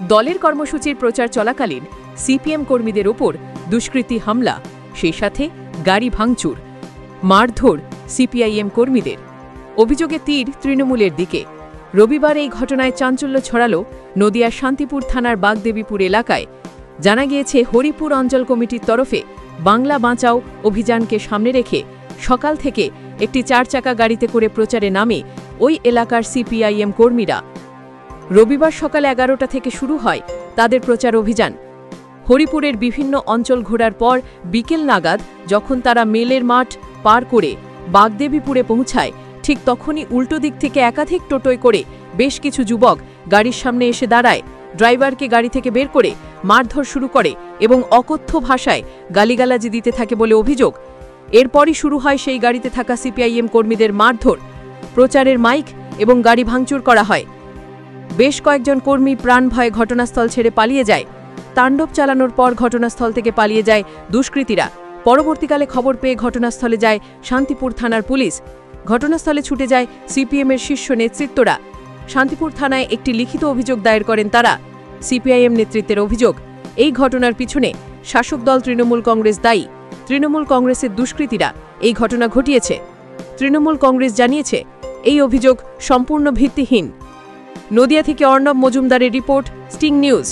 দলের কর্মসূচির প্রচার চলাকালীন সিপিএম কর্মীদের ওপর দুষ্কৃতী হামলা, সেই সাথে গাড়ি ভাঙচুর, মারধর সিপিআইএম কর্মীদের। অভিযোগে তীর তৃণমূলের দিকে। রবিবার এই ঘটনায় চাঞ্চল্য ছড়ালো নদিয়ার শান্তিপুর থানার বাগদেবীপুর এলাকায়। জানা গিয়েছে, হরিপুর অঞ্চল কমিটির তরফে বাংলা বাঁচাও অভিযানকে সামনে রেখে সকাল থেকে একটি 4 চাকা গাড়িতে করে প্রচারে নামে ওই এলাকার সিপিআইএম কর্মীরা। রবিবার সকাল 11টা থেকে শুরু হয় তাদের প্রচার অভিযান। হরিপুরের বিভিন্ন অঞ্চল ঘোরার পর বিকেল নাগাদ যখন তারা মেলের মাঠ পার করে বাগদেবীপুরে পৌঁছায়, ঠিক তখনই উল্টো দিক থেকে একাধিক টোটোয় করে বেশ কিছু যুবক গাড়ির সামনে এসে দাঁড়ায়। ড্রাইভারকে গাড়ি থেকে বের করে মারধর শুরু করে এবং অকথ্য ভাষায় গালিগালাজি দিতে থাকে বলে অভিযোগ। এরপরই শুরু হয় সেই গাড়িতে থাকা সিপিআইএম কর্মীদের মারধর। প্রচারের মাইক এবং গাড়ি ভাঙচুর করা হয়। বেশ কয়েকজন কর্মী প্রাণ ভয়ে ঘটনাস্থল ছেড়ে পালিয়ে যায়। তাণ্ডব চালানোর পর ঘটনাস্থল থেকে পালিয়ে যায় দুষ্কৃতীরা। পরবর্তীকালে খবর পেয়ে ঘটনাস্থলে যায় শান্তিপুর থানার পুলিশ। ঘটনাস্থলে ছুটে যায় সিপিএমের শীর্ষ নেতৃত্বরা। শান্তিপুর থানায় একটি লিখিত অভিযোগ দায়ের করেন তারা। সিপিআইএম নেতৃত্বের অভিযোগ, এই ঘটনার পিছনে শাসক দল তৃণমূল কংগ্রেস দায়ী। তৃণমূল কংগ্রেসের দুষ্কৃতীরা এই ঘটনা ঘটিয়েছে। তৃণমূল কংগ্রেস জানিয়েছে এই অভিযোগ সম্পূর্ণ ভিত্তিহীন। নদিয়া থেকে অর্ণব মজুমদারের রিপোর্ট, স্টিং নিউজ।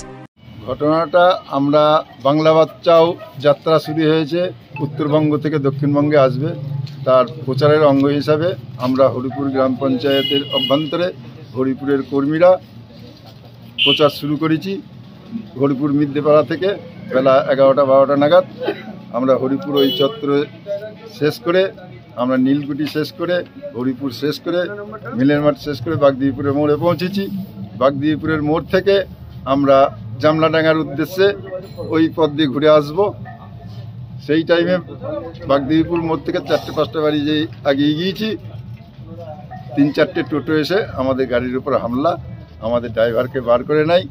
ঘটনাটা আমরা বাংলা বাঁচাও যাত্রা শুরু হয়েছে, উত্তরবঙ্গ থেকে দক্ষিণবঙ্গে আসবে, তার প্রচারের অঙ্গ হিসাবে আমরা হরিপুর গ্রাম পঞ্চায়েতের অভ্যন্তরে হরিপুরের কর্মীরা প্রচার শুরু করেছি। হরিপুর মিদ্যেপাড়া থেকে বেলা 11টা-12টা নাগাদ আমরা হরিপুর ওই চত্বরে শেষ করে, আমরা নীলকুঠি শেষ করে, হরিপুর শেষ করে, মিলের মাঠ শেষ করে বাগদেবীপুরের মোড়ে পৌঁছেছি। বাগদেবীপুরের মোড় থেকে আমরা জামলাডাঙ্গার উদ্দেশ্যে ওই পথ দিয়ে ঘুরে আসব। সেই টাইমে বাগদেবীপুর মোড় থেকে 4টে-5টা বাড়ি যে আগিয়ে গিয়েছি, 3-4টে টোটো এসে আমাদের গাড়ির উপর হামলা, আমাদের ড্রাইভারকে বার করে নেয়।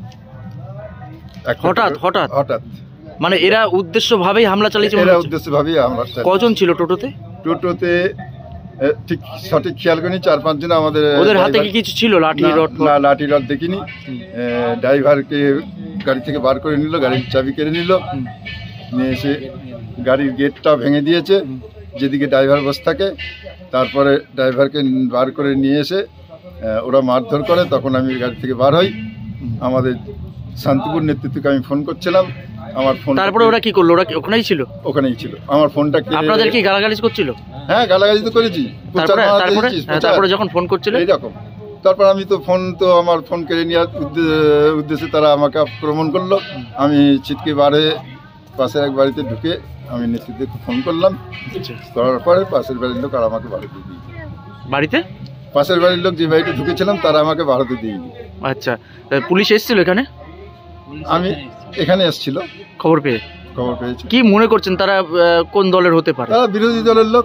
হঠাৎ মানে এরা উদ্দেশ্যভাবেই হামলা চালিয়েছে? এরা উদ্দেশ্যভাবেই হামলা। কজন ছিল টোটোতে? টোটোতে ঠিক সঠিক খেয়াল করিনি, 4-5 জন। আমাদের ওদের হাতে কি কিছু ছিল? লাঠি রড? না, লাঠি রড দেখিনি। ড্রাইভারকে গাড়ি থেকে বার করে নিল, গাড়ির চাবি কেড়ে নিল, নিয়ে এসে গাড়ির গেটটা ভেঙে দিয়েছে যেদিকে ড্রাইভার বসে থাকে। তারপরে ড্রাইভারকে বার করে নিয়ে এসে ওরা মারধর করে। তখন আমি গাড়ি থেকে বার হই। আমাদের শান্তিপুর নেতৃত্বকে আমি ফোন করছিলাম, আমার ফোন। তারপরে ওরা কি করলো? ওরা ওখানেই ছিল? ওখানেই ছিল। আমার ফোনটা আপনাদের কি গালাগালি করছিল? হ্যাঁ, গালাগালি তো করেছি। তারপরে যখন ফোন করছিল এইরকম, তারপর আমি তো আমার ফোন কেড়ে নেওয়ার উদ্দেশ্যে তারা আমাকে আক্রমণ করলো। আমি ছিটকে বারে পাশের এক বাড়িতে ঢুকে আমি নেতৃত্বকে ফোন করলাম। করার পরে পাশের বাড়ির লোক আর আমাকে ভারতে দিয়ে বাড়িতে পাশের বাড়ির লোক যে বাড়িতে ঢুকেছিলাম তারা আমাকে ভারতে দিইনি। আচ্ছা, পুলিশ এসেছিল এখানে? আমি এখানে এসেছিল খবর পেয়েছি। কি মনে করছেন তারা কোন দলের হতে পারে? তারা বিরোধী দলের লোক।